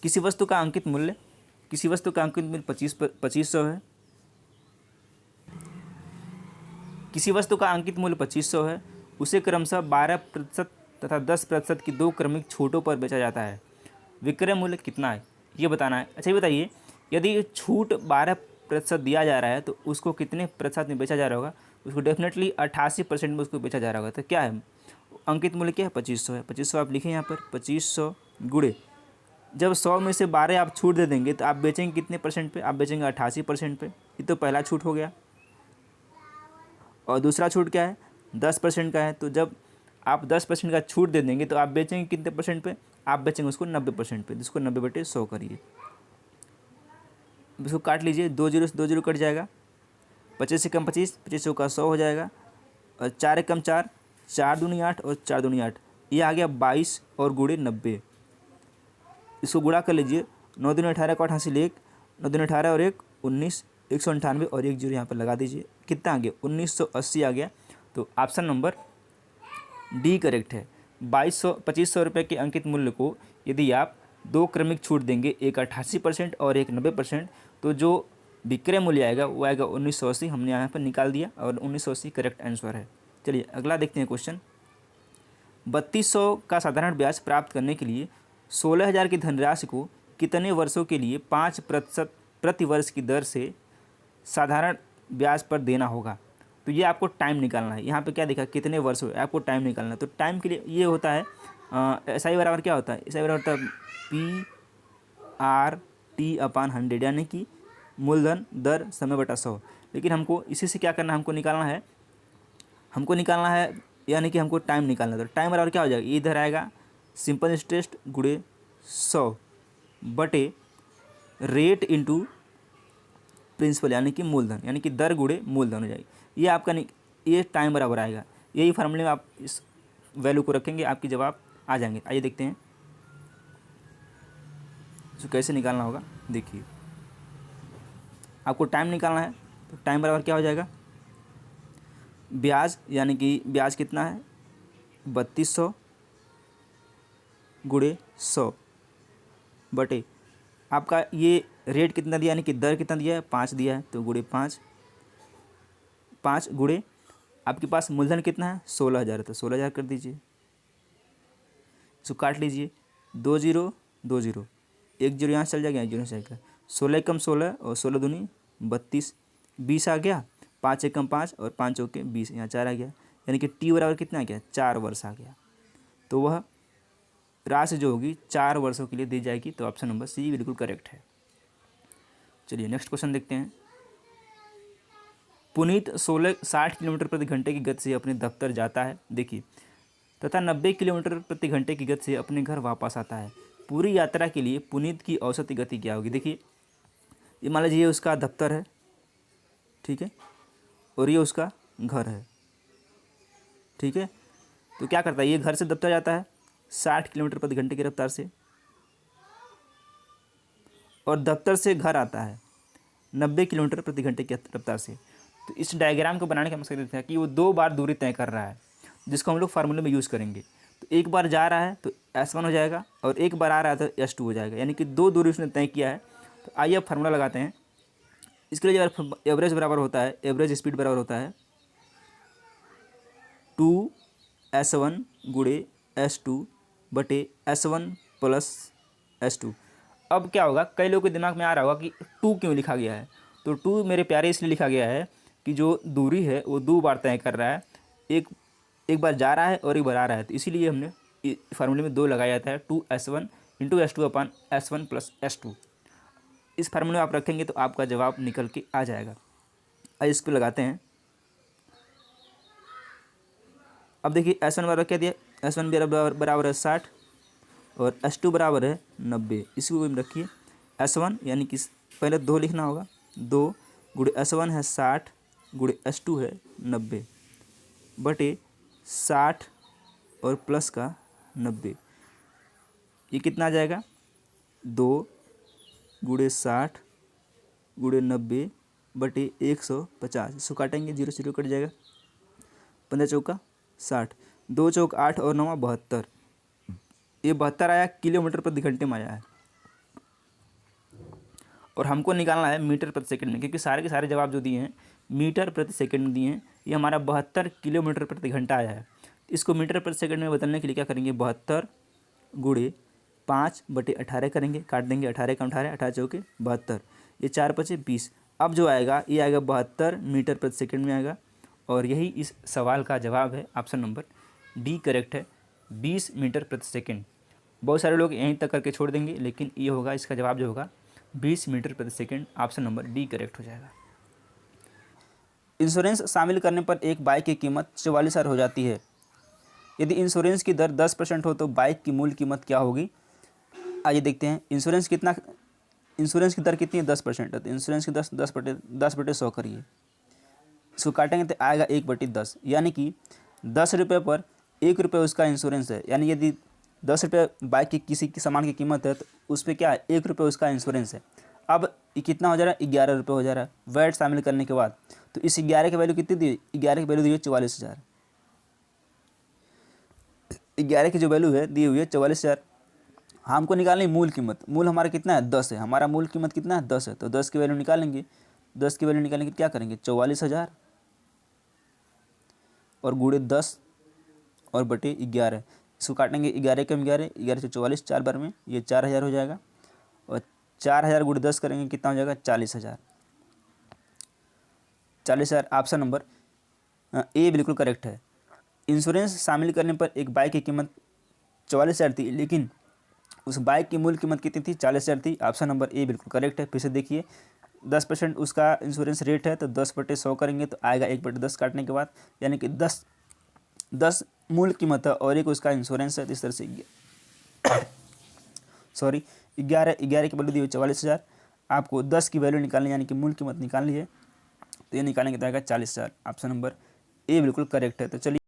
किसी वस्तु का अंकित मूल्य 2500 है। किसी वस्तु का अंकित मूल्य 2500 है, उसे क्रमशः 12% तथा 10% की दो क्रमिक छूटों पर बेचा जाता है। विक्रय मूल्य कितना है ये बताना है। अच्छा ये बताइए, यदि छूट 12% दिया जा रहा है तो उसको कितने प्रतिशत में बेचा जा रहा होगा? उसको डेफिनेटली 88% में उसको बेचा जा रहा होगा। तो क्या है अंकित मूल्य, क्या है? 2500 है। 2500 आप लिखें यहाँ पर, 2500 गुणे, जब 100 में से 12 आप छूट दे देंगे तो आप बेचेंगे कितने परसेंट पे? आप बेचेंगे 88% पे। ये तो पहला छूट हो गया। और दूसरा छूट क्या है? 10% का है। तो जब आप 10% का छूट दे देंगे तो आप बेचेंगे कितने परसेंट पे? आप बेचेंगे उसको 90% पे, जिसको 90/100 करिए। इसको काट लीजिए, 2 जीरो से 2 जीरो कट जाएगा। 25 से कम 25, 25 का 100 हो जाएगा। और 4 कम 4, 4 दूनी 8 और 4 दूनी 8, ये आ गया 22 और गुणे 90। इसको गुणा कर लीजिए, 9 दूनी 18 को 88 ले 1, 9 दूनी 18 और 1 19, 198 और 1 जीरो यहाँ पर लगा दीजिए। कितना आ गया? 1980 आ गया। तो ऑप्शन नंबर डी करेक्ट है। 2500 रुपये के अंकित मूल्य को यदि आप दो क्रमिक छूट देंगे, एक 88% और एक 90%, तो जो विक्रय मूल्य आएगा वो आएगा 1980। हमने यहाँ पर निकाल दिया और 1980 करेक्ट आंसर है। चलिए अगला देखते हैं क्वेश्चन। 3200 का साधारण ब्याज प्राप्त करने के लिए 16,000 की धनराशि को कितने वर्षों के लिए 5% प्रति वर्ष की दर से साधारण ब्याज पर देना होगा? तो ये आपको टाइम निकालना है। यहाँ पे क्या दिखा? कितने वर्ष हुए, आपको टाइम निकालना है। तो टाइम के लिए ये होता है एस आई बराबर क्या होता है? एस आई बराबर होता है PRT/100, यानी कि मूलधन दर समय बटा 100। लेकिन हमको इसी से क्या करना है? हमको निकालना है यानी कि हमको टाइम निकालना है। तो टाइम बराबर क्या हो जाएगा? इधर आएगा सिंपल इंटरेस्ट गुणे 100 बटे रेट इंटू प्रिंसिपल, यानी कि मूलधन, यानी कि दर गुणे मूलधन हो जाएगी। ये आपका ये टाइम बराबर आएगा। यही फार्मूले में आप इस वैल्यू को रखेंगे, आपके जवाब आ जाएंगे। आइए देखते हैं इसको कैसे निकालना होगा। देखिए आपको टाइम निकालना है, तो टाइम बराबर क्या हो जाएगा? ब्याज, यानी कि ब्याज कितना है? 3200 गुणे 100 बटे आपका ये रेट कितना दिया, यानी कि दर कितना दिया है? 5 दिया है, तो गुणे 5 गुणे आपके पास मूलधन कितना है? 16,000, तो 16,000 कर दीजिए। इसको काट लीजिए, 2 जीरो 2 जीरो, 1 जीरो यहाँ चल जाएगा, 1 जीरो से जाएगा। 16 कम 16 और 16 दूनी 32, 20 आ गया। 5 कम 5 और 5 चौके 20, यहाँ 4 आ गया। यानी कि टी बराबर कितना आ गया? 4 वर्ष आ गया। तो वह राशि जो होगी 4 वर्षों के लिए दी जाएगी। तो ऑप्शन नंबर सी बिल्कुल करेक्ट है। चलिए नेक्स्ट क्वेश्चन देखते हैं। पुनीत 60 किलोमीटर प्रति घंटे की गति से अपने दफ्तर जाता है, देखिए, तथा 90 किलोमीटर प्रति घंटे की गति से अपने घर वापस आता है। पूरी यात्रा के लिए पुनीत की औसत गति क्या होगी? देखिए ये मान लीजिए उसका दफ्तर है, ठीक है, और ये उसका घर है, ठीक है। तो क्या करता है? ये घर से दफ्तर जाता है 60 किलोमीटर प्रति घंटे की रफ्तार से, और दफ्तर से घर आता है 90 किलोमीटर प्रति घंटे की रफ्तार से। तो इस डायग्राम को बनाने का मकसद ये था कि वो 2 बार दूरी तय कर रहा है, जिसको हम लोग फार्मूले में यूज़ करेंगे। तो एक बार जा रहा है तो S1 हो जाएगा, और एक बार आ रहा है तो S2 हो जाएगा, यानी कि 2 दूरी उसने तय किया है। तो आइए अब फार्मूला लगाते हैं। इसके लिए जो एवरेज बराबर होता है, एवरेज स्पीड बराबर होता है 2S1 गुणे S2 बटे S1 प्लस S2। अब क्या होगा? कई लोगों के दिमाग में आ रहा होगा कि 2 क्यों लिखा गया है? तो 2 मेरे प्यारे इसलिए लिखा गया है कि जो दूरी है वो 2 बार तय कर रहा है, एक बार जा रहा है और एक बार आ रहा है। तो इसीलिए हमने फार्मूले में 2 लगाया जाता है, 2S1 इंटू S2 अपन S1 प्लस S2। इस फार्मूले में आप रखेंगे तो आपका जवाब निकल के आ जाएगा। आइए इसको लगाते हैं। अब देखिए S1 बराबर क्या दिया? S1 बराबर है 60 और S2 बराबर है 90। इसको रखिए S1, यानी कि पहले 2 लिखना होगा, 2 गुणे S1 है 60 गुणे S2 है 90 बटे 60 और प्लस का 90। ये कितना आ जाएगा? 2 गुणे 60 गुणे 90 बटे 150। इसको काटेंगे, 0 से 0 कट जाएगा, 15 चौका 60, 2 चौक 8 और 9 72। ये 72 आया, किलोमीटर प्रति घंटे में आया है। और हमको निकालना है मीटर प्रति सेकंड में, क्योंकि सारे के सारे जवाब जो दिए हैं मीटर प्रति सेकंड में दिए हैं। ये हमारा 72 किलोमीटर प्रति घंटा आया है। इसको मीटर प्रति सेकंड में बदलने के लिए क्या करेंगे, 72 गुणे 5/18 करेंगे, काट देंगे 18 का 18, 18 चौके 72, ये 4 पचे 20। अब जो आएगा ये आएगा 72 मीटर प्रति सेकंड में आएगा। और यही इस सवाल का जवाब है। ऑप्शन नंबर डी करेक्ट है, 20 मीटर प्रति सेकंड। बहुत सारे लोग यहीं तक करके छोड़ देंगे, लेकिन ये होगा इसका जवाब जो होगा 20 मीटर प्रति second. Option number D correct हो जाएगा। इंश्योरेंस शामिल करने पर एक बाइक की कीमत 44,000 हो जाती है। यदि इंश्योरेंस की दर 10% हो तो बाइक की मूल कीमत क्या होगी। आइए देखते हैं इंश्योरेंस की दर कितनी है, 10% है। तो इंश्योरेंस की 10/100 करिए, इसको काटेंगे तो आएगा 1/10, यानी कि 10 रुपये पर 1 रुपये उसका इंश्योरेंस है। यानी यदि 10 रुपये बाइक की किसी की सामान की कीमत है तो उस पर क्या है, 1 रुपये उसका इंश्योरेंस है। अब ये कितना हो जा रहा है, 11 रुपये हो जा रहा है वैट शामिल करने के बाद। तो इस 11 की वैल्यू कितनी दी, 11 की वैल्यू दी है 44,000। 11 की जो वैल्यू है दी हुई है 44,000। हमको निकालनी मूल कीमत। मूल हमारा कितना है, 10 है। हमारा मूल कीमत कितना है, 10 है। तो 10 की वैल्यू निकालेंगे। 10 की वैल्यू निकालेंगे क्या करेंगे, 44,000 और गुणे 10 और बटे 11। इसको काटेंगे 11 कम 11, 11 से 44, 4 बार में ये 4,000 हो जाएगा। और 4,000 गुणे 10 करेंगे कितना हो जाएगा, 40,000। 40,000 ऑप्शन नंबर ए बिल्कुल करेक्ट है। इंश्योरेंस शामिल करने पर एक बाइक की कीमत 44,000 थी, लेकिन उस बाइक की मूल कीमत कितनी थी, 40,000 थी। ऑप्शन नंबर ए बिल्कुल करेक्ट है। फिर से देखिए 10% उसका इंश्योरेंस रेट है, तो 10/100 करेंगे तो आएगा 1/10 काटने के बाद, यानी कि 10 मूल कीमत है और एक उसका इंश्योरेंस है। तो इस तरह से 11 की वैल्यू दी हुई 44,000। आपको 10 की वैल्यू निकालनी, यानी कि मूल कीमत निकालनी है, तो ये निकालेंगे तो आएगा 40,000। ऑप्शन नंबर ए बिल्कुल करेक्ट है। तो चलिए